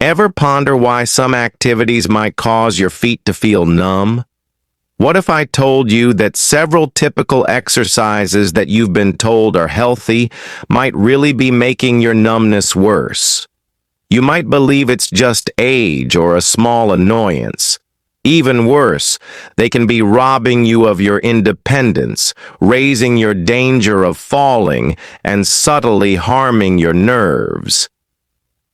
Ever ponder why some activities might cause your feet to feel numb? What if I told you that several typical exercises that you've been told are healthy might really be making your numbness worse? You might believe it's just age or a small annoyance. Even worse, they can be robbing you of your independence, raising your danger of falling, and subtly harming your nerves.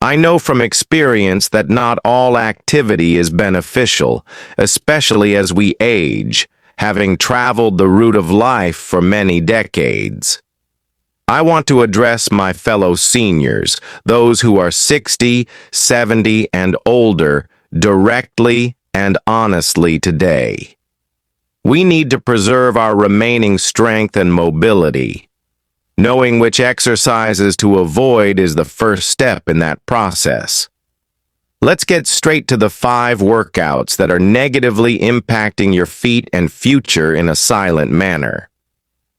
I know from experience that not all activity is beneficial, especially as we age, having traveled the route of life for many decades. I want to address my fellow seniors, those who are 60, 70, and older, directly and honestly today. We need to preserve our remaining strength and mobility. Knowing which exercises to avoid is the first step in that process. Let's get straight to the 5 workouts that are negatively impacting your feet and future in a silent manner.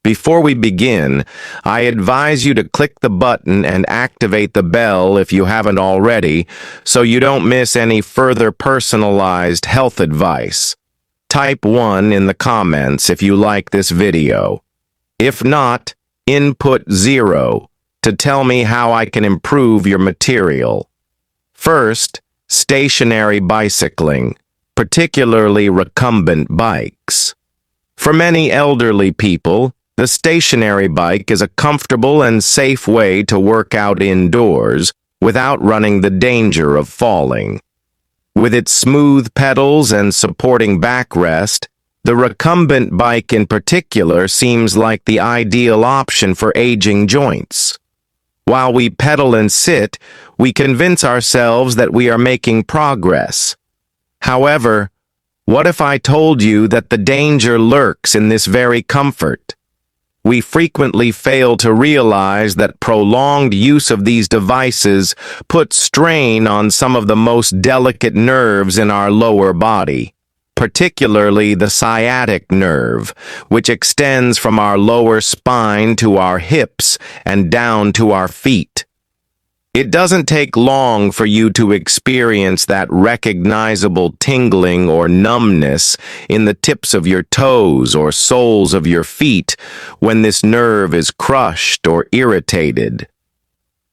Before we begin, I advise you to click the button and activate the bell if you haven't already, so you don't miss any further personalized health advice. Type 1 in the comments if you like this video. If not, input 0 to tell me how I can improve your material. First, stationary bicycling, particularly recumbent bikes. For many elderly people, the stationary bike is a comfortable and safe way to work out indoors without running the danger of falling. With its smooth pedals and supporting backrest, the recumbent bike in particular seems like the ideal option for aging joints. While we pedal and sit, we convince ourselves that we are making progress. However, what if I told you that the danger lurks in this very comfort? We frequently fail to realize that prolonged use of these devices puts strain on some of the most delicate nerves in our lower body, particularly the sciatic nerve, which extends from our lower spine to our hips and down to our feet. It doesn't take long for you to experience that recognizable tingling or numbness in the tips of your toes or soles of your feet when this nerve is crushed or irritated.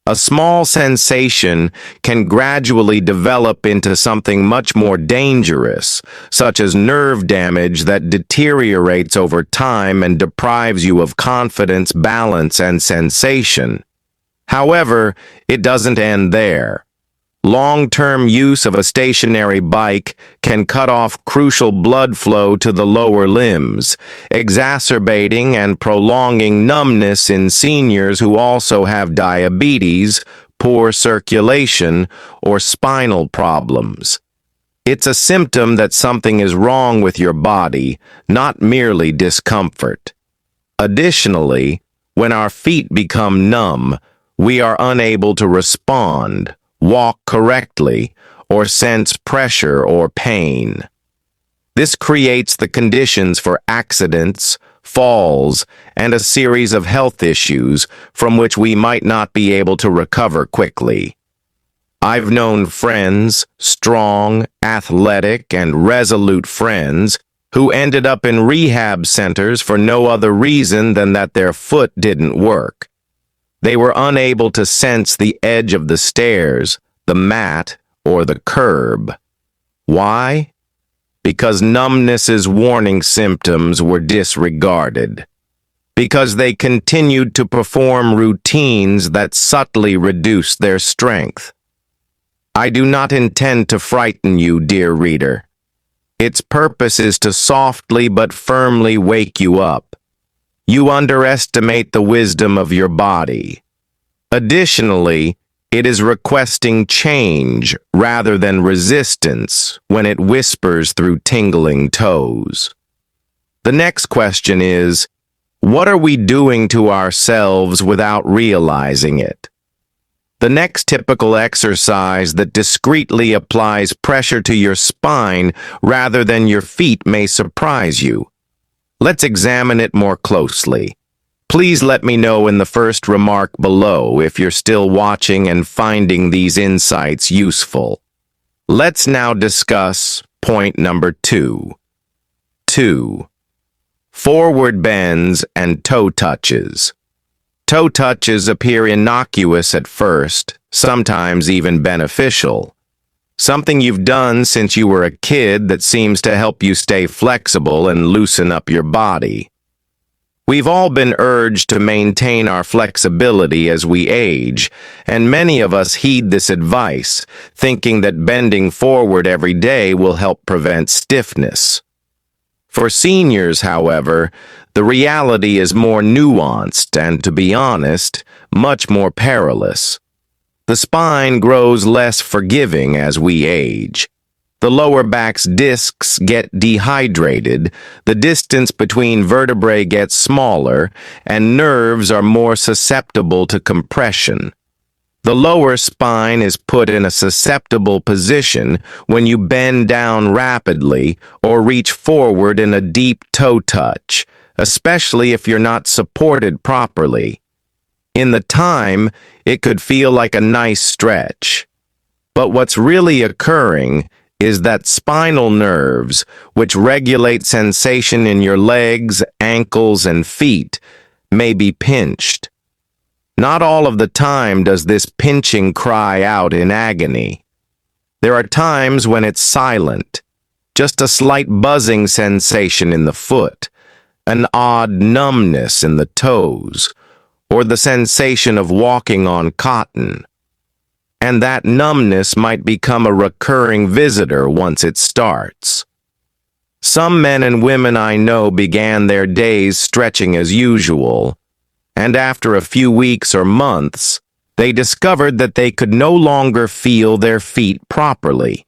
A small sensation can gradually develop into something much more dangerous, such as nerve damage that deteriorates over time and deprives you of confidence, balance, and sensation. However, it doesn't end there. Long-term use of a stationary bike can cut off crucial blood flow to the lower limbs, exacerbating and prolonging numbness in seniors who also have diabetes, poor circulation, or spinal problems. It's a symptom that something is wrong with your body, not merely discomfort. Additionally, when our feet become numb, we are unable to respond, walk correctly, or sense pressure or pain. This creates the conditions for accidents, falls, and a series of health issues from which we might not be able to recover quickly. I've known friends, strong, athletic, and resolute friends, who ended up in rehab centers for no other reason than that their foot didn't work. They were unable to sense the edge of the stairs, the mat, or the curb. Why? Because numbness's warning symptoms were disregarded. Because they continued to perform routines that subtly reduced their strength. I do not intend to frighten you, dear reader. Its purpose is to softly but firmly wake you up. You underestimate the wisdom of your body. Additionally, it is requesting change rather than resistance when it whispers through tingling toes. The next question is, what are we doing to ourselves without realizing it? The next typical exercise that discreetly applies pressure to your spine rather than your feet may surprise you. Let's examine it more closely. Please let me know in the first remark below if you're still watching and finding these insights useful. Let's now discuss point number 2. 2. Forward bends and toe touches. Toe touches appear innocuous at first, sometimes even beneficial. Something you've done since you were a kid that seems to help you stay flexible and loosen up your body. We've all been urged to maintain our flexibility as we age, and many of us heed this advice, thinking that bending forward every day will help prevent stiffness. For seniors, however, the reality is more nuanced and, to be honest, much more perilous. The spine grows less forgiving as we age. The lower back's discs get dehydrated, the distance between vertebrae gets smaller, and nerves are more susceptible to compression. The lower spine is put in a susceptible position when you bend down rapidly or reach forward in a deep toe touch, especially if you're not supported properly. In the time, it could feel like a nice stretch. But what's really occurring is that spinal nerves, which regulate sensation in your legs, ankles, and feet, may be pinched. Not all of the time does this pinching cry out in agony. There are times when it's silent, just a slight buzzing sensation in the foot, an odd numbness in the toes, or the sensation of walking on cotton. And that numbness might become a recurring visitor once it starts. Some men and women I know began their days stretching as usual, and after a few weeks or months, they discovered that they could no longer feel their feet properly.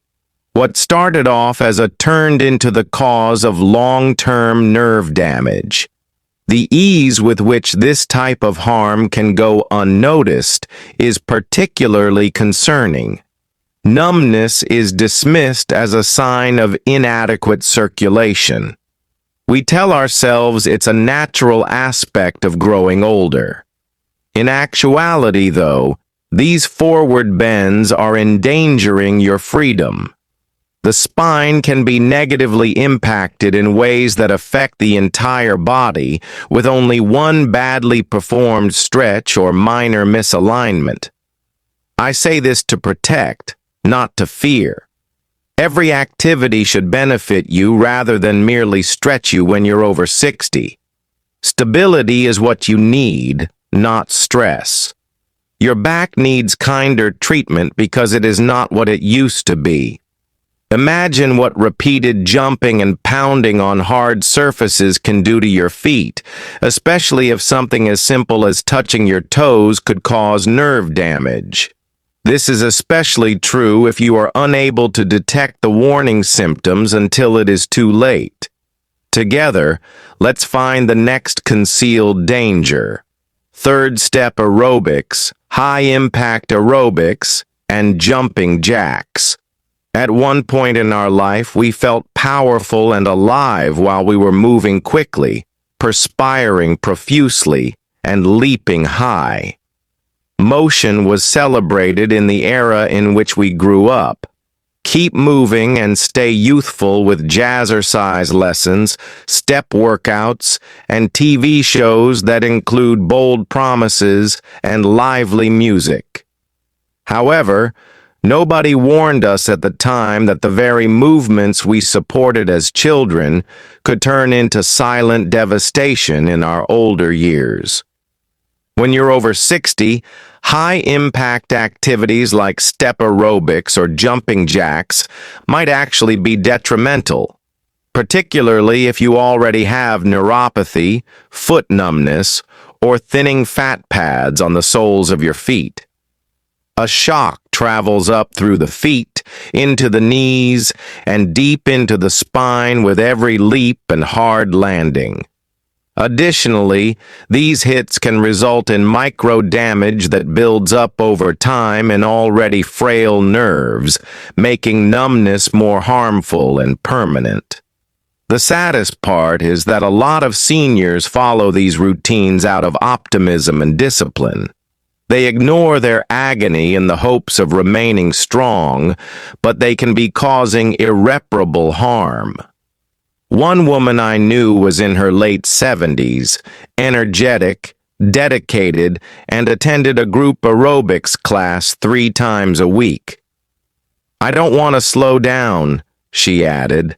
What started off as a turned into the cause of long-term nerve damage. The ease with which this type of harm can go unnoticed is particularly concerning. Numbness is dismissed as a sign of inadequate circulation. We tell ourselves it's a natural aspect of growing older. In actuality, though, these forward bends are endangering your freedom. The spine can be negatively impacted in ways that affect the entire body with only one badly performed stretch or minor misalignment. I say this to protect, not to fear. Every activity should benefit you rather than merely stretch you when you're over 60. Stability is what you need, not stress. Your back needs kinder treatment because it is not what it used to be. Imagine what repeated jumping and pounding on hard surfaces can do to your feet, especially if something as simple as touching your toes could cause nerve damage. This is especially true if you are unable to detect the warning symptoms until it is too late. Together, let's find the next concealed danger. Third step aerobics, high-impact aerobics, and jumping jacks. At one point in our life, we felt powerful and alive while we were moving quickly, perspiring profusely, and leaping high. Motion was celebrated in the era in which we grew up. Keep moving and stay youthful with jazzercise lessons, step workouts, and TV shows that include bold promises and lively music. However, nobody warned us at the time that the very movements we supported as children could turn into silent devastation in our older years. When you're over 60, high-impact activities like step aerobics or jumping jacks might actually be detrimental, particularly if you already have neuropathy, foot numbness, or thinning fat pads on the soles of your feet. A shock travels up through the feet, into the knees, and deep into the spine with every leap and hard landing. Additionally, these hits can result in micro damage that builds up over time in already frail nerves, making numbness more harmful and permanent. The saddest part is that a lot of seniors follow these routines out of optimism and discipline. They ignore their agony in the hopes of remaining strong, but they can be causing irreparable harm. One woman I knew was in her late 70s, energetic, dedicated, and attended a group aerobics class 3 times a week. "I don't want to slow down," she added.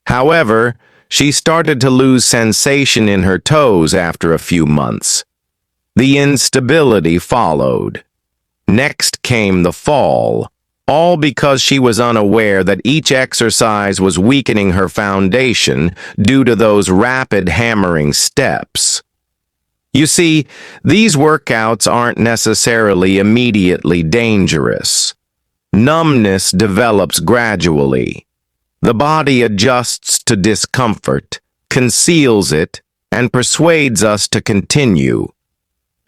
However, she started to lose sensation in her toes after a few months. The instability followed. Next came the fall, all because she was unaware that each exercise was weakening her foundation due to those rapid hammering steps. You see, these workouts aren't necessarily immediately dangerous. Numbness develops gradually. The body adjusts to discomfort, conceals it, and persuades us to continue.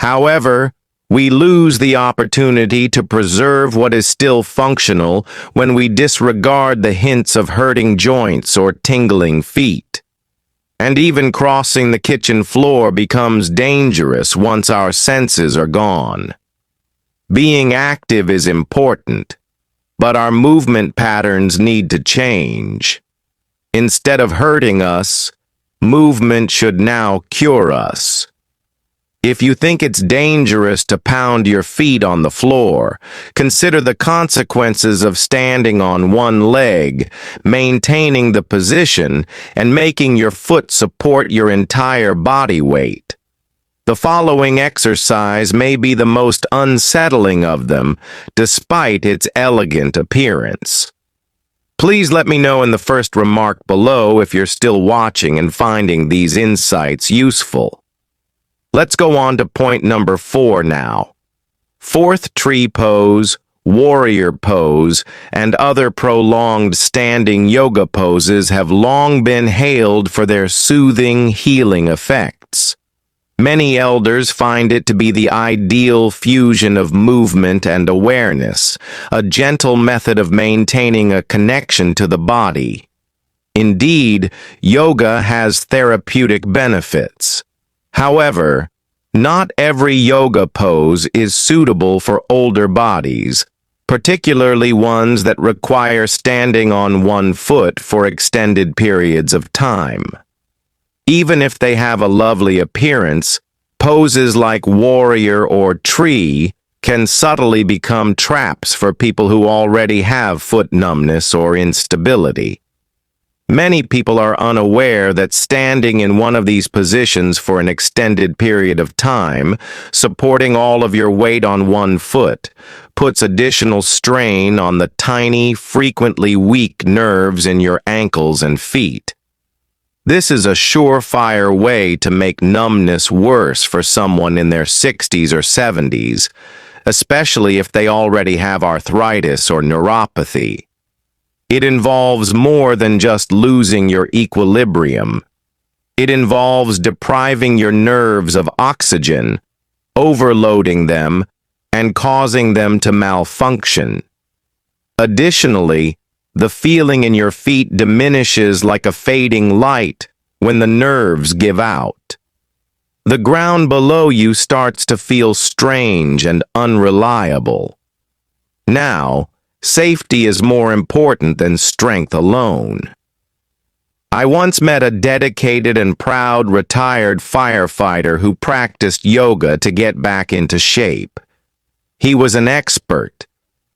However, we lose the opportunity to preserve what is still functional when we disregard the hints of hurting joints or tingling feet. And even crossing the kitchen floor becomes dangerous once our senses are gone. Being active is important, but our movement patterns need to change. Instead of hurting us, movement should now cure us. If you think it's dangerous to pound your feet on the floor, consider the consequences of standing on one leg, maintaining the position, and making your foot support your entire body weight. The following exercise may be the most unsettling of them, despite its elegant appearance. Please let me know in the first remark below if you're still watching and finding these insights useful. Let's go on to point number 4 now. Fourth tree pose, warrior pose, and other prolonged standing yoga poses have long been hailed for their soothing, healing effects. Many elders find it to be the ideal fusion of movement and awareness, a gentle method of maintaining a connection to the body. Indeed, yoga has therapeutic benefits. However, not every yoga pose is suitable for older bodies, particularly ones that require standing on one foot for extended periods of time. Even if they have a lovely appearance, poses like warrior or tree can subtly become traps for people who already have foot numbness or instability. Many people are unaware that standing in one of these positions for an extended period of time, supporting all of your weight on one foot, puts additional strain on the tiny, frequently weak nerves in your ankles and feet. This is a surefire way to make numbness worse for someone in their 60s or 70s, especially if they already have arthritis or neuropathy. It involves more than just losing your equilibrium. It involves depriving your nerves of oxygen, overloading them, and causing them to malfunction. Additionally, the feeling in your feet diminishes like a fading light when the nerves give out. The ground below you starts to feel strange and unreliable. Now, safety is more important than strength alone. I once met a dedicated and proud retired firefighter who practiced yoga to get back into shape. He was an expert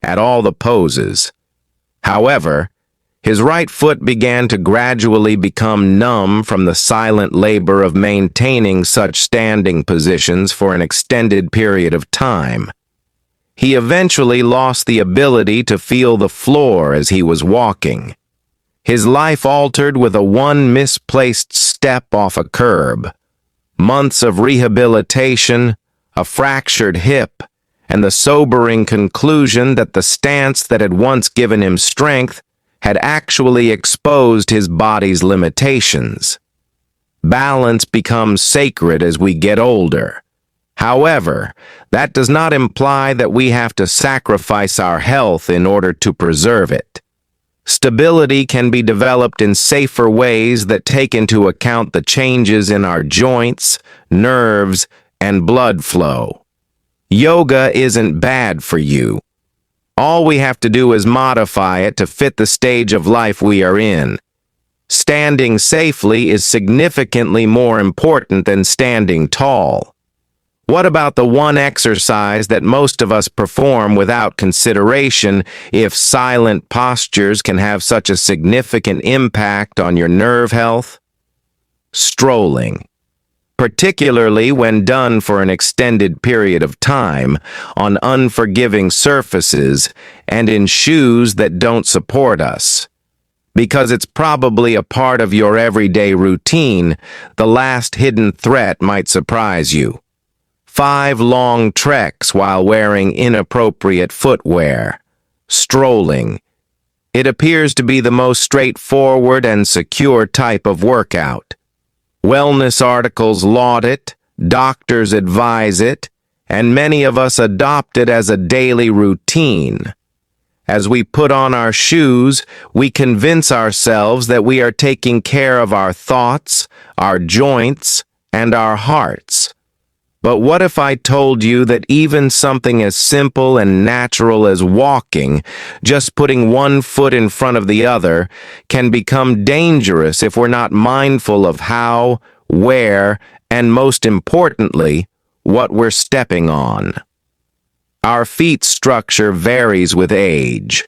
at all the poses. However, his right foot began to gradually become numb from the silent labor of maintaining such standing positions for an extended period of time. He eventually lost the ability to feel the floor as he was walking. His life altered with one misplaced step off a curb. Months of rehabilitation, a fractured hip, and the sobering conclusion that the stance that had once given him strength had actually exposed his body's limitations. Balance becomes sacred as we get older. However, that does not imply that we have to sacrifice our health in order to preserve it. Stability can be developed in safer ways that take into account the changes in our joints, nerves, and blood flow. Yoga isn't bad for you. All we have to do is modify it to fit the stage of life we are in. Standing safely is significantly more important than standing tall. What about the one exercise that most of us perform without consideration if silent postures can have such a significant impact on your nerve health? Strolling. Particularly when done for an extended period of time, on unforgiving surfaces, and in shoes that don't support us. Because it's probably a part of your everyday routine, the last hidden threat might surprise you. 5 long treks while wearing inappropriate footwear. Strolling. It appears to be the most straightforward and secure type of workout. Wellness articles laud it, doctors advise it, and many of us adopt it as a daily routine. As we put on our shoes, we convince ourselves that we are taking care of our thoughts, our joints, and our hearts. But what if I told you that even something as simple and natural as walking, just putting one foot in front of the other, can become dangerous if we're not mindful of how, where, and most importantly, what we're stepping on? Our feet structure varies with age.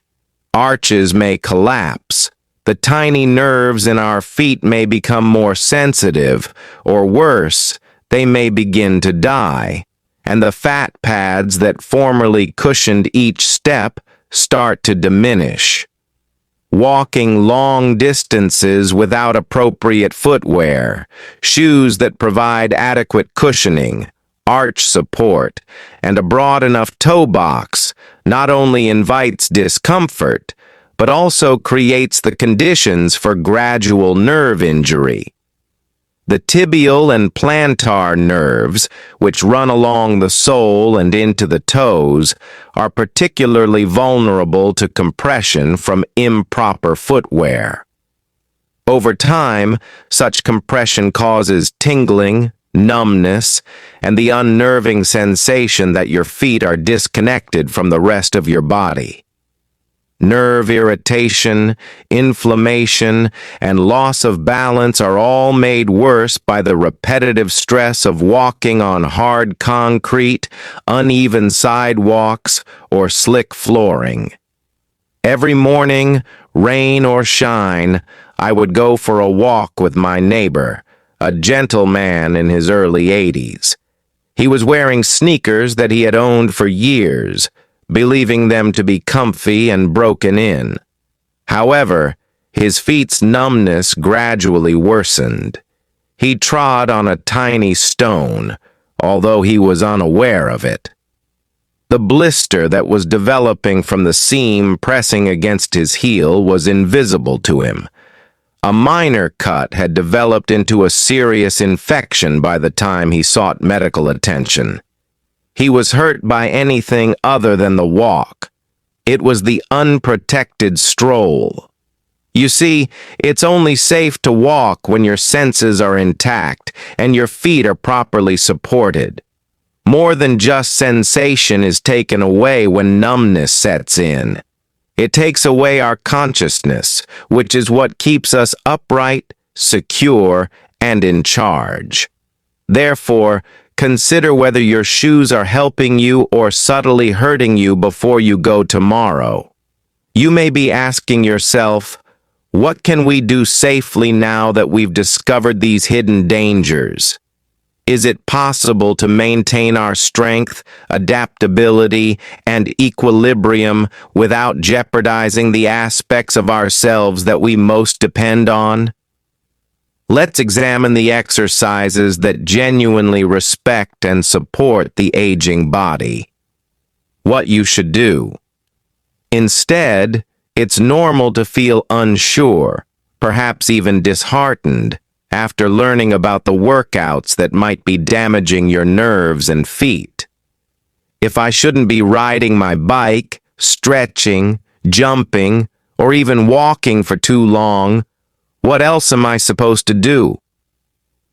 Arches may collapse. The tiny nerves in our feet may become more sensitive, or worse, they may begin to die, and the fat pads that formerly cushioned each step start to diminish. Walking long distances without appropriate footwear, shoes that provide adequate cushioning, arch support, and a broad enough toe box not only invites discomfort, but also creates the conditions for gradual nerve injury. The tibial and plantar nerves, which run along the sole and into the toes, are particularly vulnerable to compression from improper footwear. Over time, such compression causes tingling, numbness, and the unnerving sensation that your feet are disconnected from the rest of your body. Nerve irritation, inflammation, and loss of balance are all made worse by the repetitive stress of walking on hard concrete, uneven sidewalks, or slick flooring. Every morning, rain or shine, I would go for a walk with my neighbor, a gentleman in his early 80s. He was wearing sneakers that he had owned for years, believing them to be comfy and broken in. However, his feet's numbness gradually worsened. He trod on a tiny stone, although he was unaware of it. The blister that was developing from the seam pressing against his heel was invisible to him. A minor cut had developed into a serious infection by the time he sought medical attention. He was hurt by anything other than the walk. It was the unprotected stroll. You see, it's only safe to walk when your senses are intact and your feet are properly supported. More than just sensation is taken away when numbness sets in. It takes away our consciousness, which is what keeps us upright, secure, and in charge. Therefore, consider whether your shoes are helping you or subtly hurting you before you go tomorrow. You may be asking yourself, what can we do safely now that we've discovered these hidden dangers? Is it possible to maintain our strength, adaptability, and equilibrium without jeopardizing the aspects of ourselves that we most depend on? Let's examine the exercises that genuinely respect and support the aging body. What you should do. Instead, it's normal to feel unsure, perhaps even disheartened, after learning about the workouts that might be damaging your nerves and feet. If I shouldn't be riding my bike, stretching, jumping, or even walking for too long, what else am I supposed to do?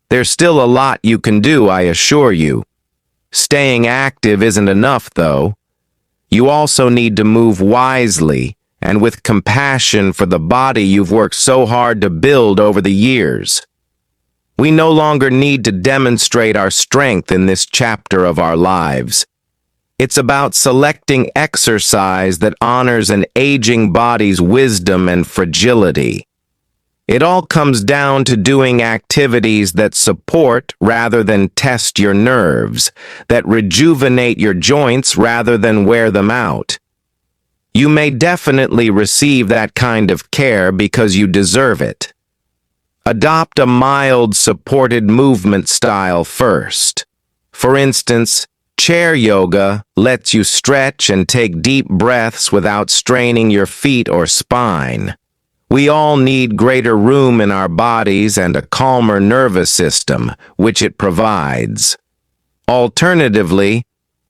There's still a lot you can do, I assure you. Staying active isn't enough, though. You also need to move wisely and with compassion for the body you've worked so hard to build over the years. We no longer need to demonstrate our strength in this chapter of our lives. It's about selecting exercise that honors an aging body's wisdom and fragility. It all comes down to doing activities that support rather than test your nerves, that rejuvenate your joints rather than wear them out. You may definitely receive that kind of care because you deserve it. Adopt a mild, supported movement style first. For instance, chair yoga lets you stretch and take deep breaths without straining your feet or spine. We all need greater room in our bodies and a calmer nervous system, which it provides. Alternatively,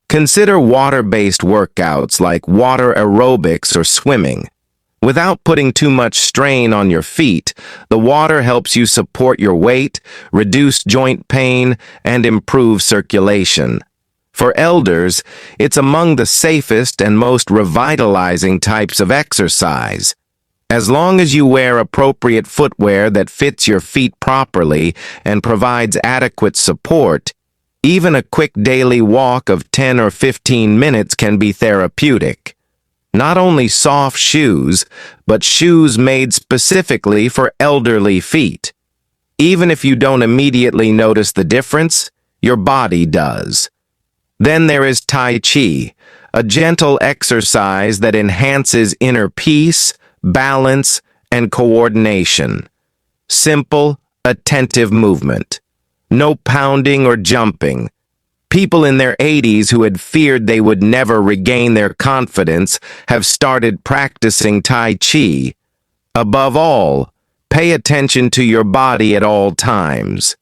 consider water-based workouts like water aerobics or swimming. Without putting too much strain on your feet, the water helps you support your weight, reduce joint pain, and improve circulation. For elders, it's among the safest and most revitalizing types of exercise. As long as you wear appropriate footwear that fits your feet properly and provides adequate support, even a quick daily walk of 10 or 15 minutes can be therapeutic. Not only soft shoes, but shoes made specifically for elderly feet. Even if you don't immediately notice the difference, your body does. Then there is Tai Chi, a gentle exercise that enhances inner peace, balance, and coordination. Simple, attentive movement. No pounding or jumping. People in their 80s who had feared they would never regain their confidence have started practicing Tai Chi. Above all, pay attention to your body at all times.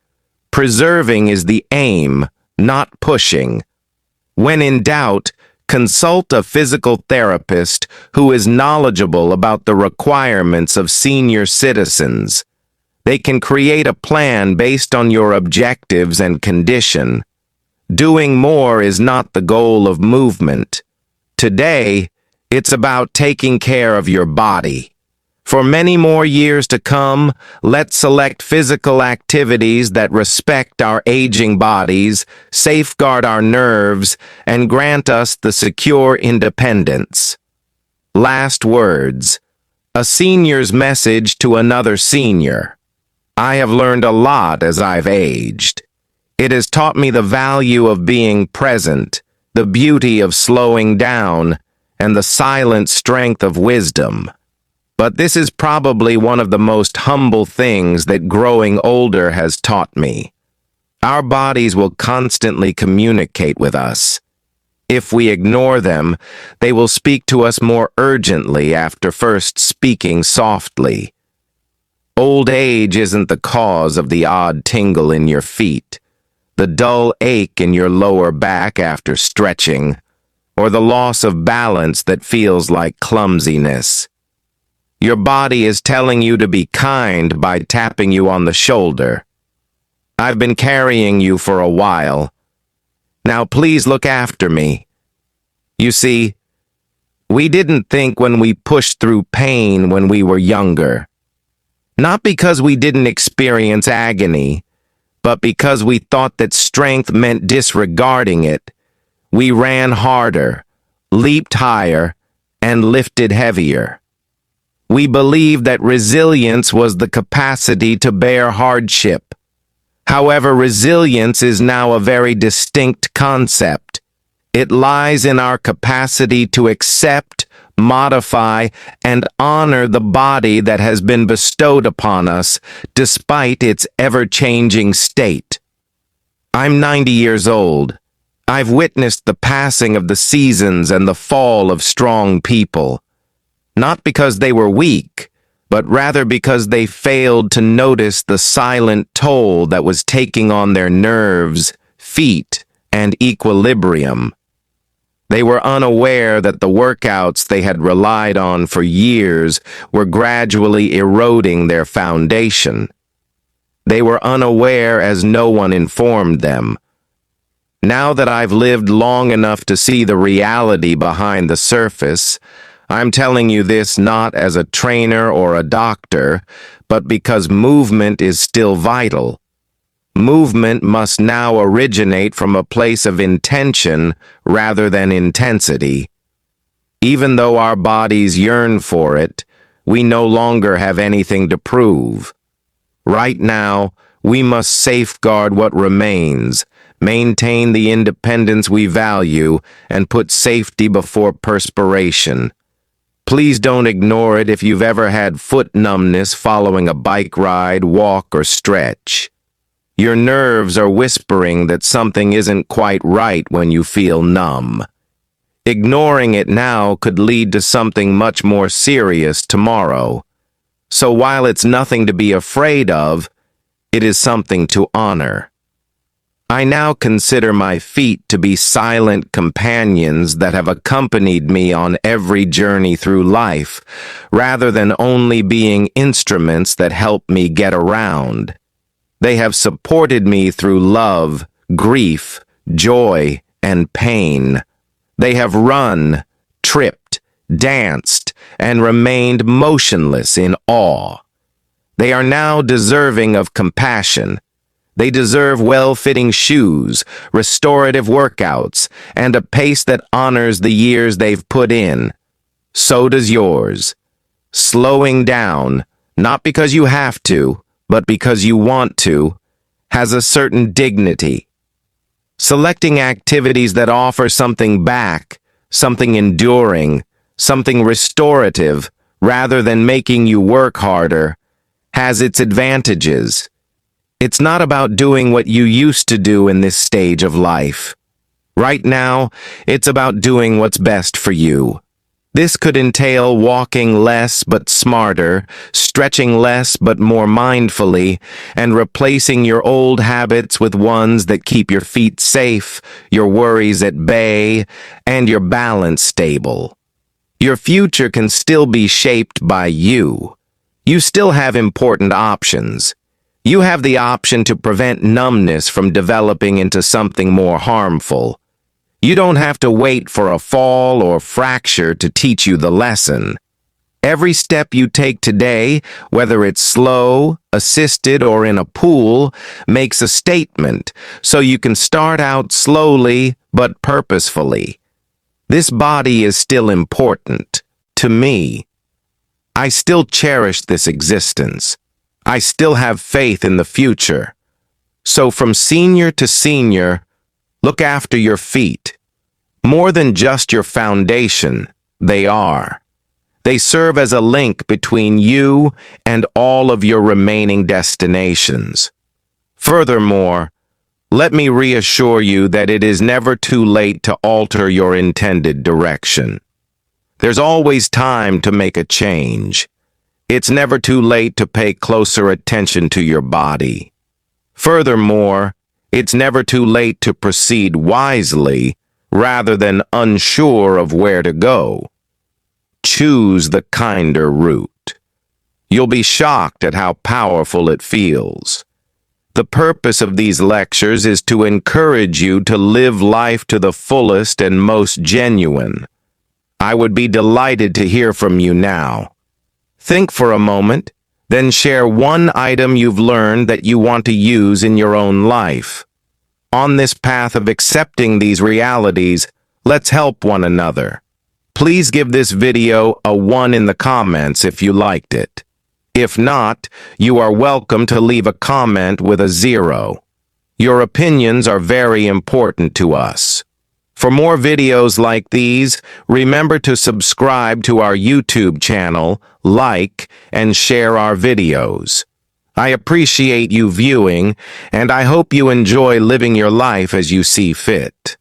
Preserving is the aim, not pushing. When in doubt, consult a physical therapist who is knowledgeable about the requirements of senior citizens. They can create a plan based on your objectives and condition. Doing more is not the goal of movement. Today, it's about taking care of your body. For many more years to come, let's select physical activities that respect our aging bodies, safeguard our nerves, and grant us the secure independence. Last words. A senior's message to another senior. I have learned a lot as I've aged. It has taught me the value of being present, the beauty of slowing down, and the silent strength of wisdom. But this is probably one of the most humble things that growing older has taught me. Our bodies will constantly communicate with us. If we ignore them, they will speak to us more urgently after first speaking softly. Old age isn't the cause of the odd tingle in your feet, the dull ache in your lower back after stretching, or the loss of balance that feels like clumsiness. Your body is telling you to be kind by tapping you on the shoulder. I've been carrying you for a while. Now please look after me. You see, we didn't think when we pushed through pain when we were younger. Not because we didn't experience agony, but because we thought that strength meant disregarding it. We ran harder, leaped higher, and lifted heavier. We believed that resilience was the capacity to bear hardship. However, resilience is now a very distinct concept. It lies in our capacity to accept, modify, and honor the body that has been bestowed upon us, despite its ever-changing state. I'm 90 years old. I've witnessed the passing of the seasons and the fall of strong people. Not because they were weak, but rather because they failed to notice the silent toll that was taking on their nerves, feet, and equilibrium. They were unaware that the workouts they had relied on for years were gradually eroding their foundation. They were unaware as no one informed them. Now that I've lived long enough to see the reality behind the surface, I'm telling you this not as a trainer or a doctor, but because movement is still vital. Movement must now originate from a place of intention rather than intensity. Even though our bodies yearn for it, we no longer have anything to prove. Right now, we must safeguard what remains, maintain the independence we value, and put safety before perspiration. Please don't ignore it if you've ever had foot numbness following a bike ride, walk, or stretch. Your nerves are whispering that something isn't quite right when you feel numb. Ignoring it now could lead to something much more serious tomorrow. So while it's nothing to be afraid of, it is something to honor. I now consider my feet to be silent companions that have accompanied me on every journey through life, rather than only being instruments that help me get around. They have supported me through love, grief, joy, and pain. They have run, tripped, danced, and remained motionless in awe. They are now deserving of compassion. They deserve well-fitting shoes, restorative workouts, and a pace that honors the years they've put in. So does yours. Slowing down, not because you have to, but because you want to, has a certain dignity. Selecting activities that offer something back, something enduring, something restorative, rather than making you work harder, has its advantages. It's not about doing what you used to do in this stage of life. Right now, it's about doing what's best for you. This could entail walking less but smarter, stretching less but more mindfully, and replacing your old habits with ones that keep your feet safe, your worries at bay, and your balance stable. Your future can still be shaped by you. You still have important options. You have the option to prevent numbness from developing into something more harmful. You don't have to wait for a fall or fracture to teach you the lesson. Every step you take today, whether it's slow, assisted, or in a pool, makes a statement, so you can start out slowly but purposefully. This body is still important. To me. I still cherish this existence. I still have faith in the future. So from senior to senior, look after your feet. More than just your foundation, they are. They serve as a link between you and all of your remaining destinations. Furthermore, let me reassure you that it is never too late to alter your intended direction. There's always time to make a change. It's never too late to pay closer attention to your body. Furthermore, it's never too late to proceed wisely rather than unsure of where to go. Choose the kinder route. You'll be shocked at how powerful it feels. The purpose of these lectures is to encourage you to live life to the fullest and most genuine. I would be delighted to hear from you now. Think for a moment, then share one item you've learned that you want to use in your own life. On this path of accepting these realities, let's help one another. Please give this video a 1 in the comments if you liked it. If not, you are welcome to leave a comment with a 0. Your opinions are very important to us. For more videos like these, remember to subscribe to our YouTube channel, like, and share our videos. I appreciate you viewing, and I hope you enjoy living your life as you see fit.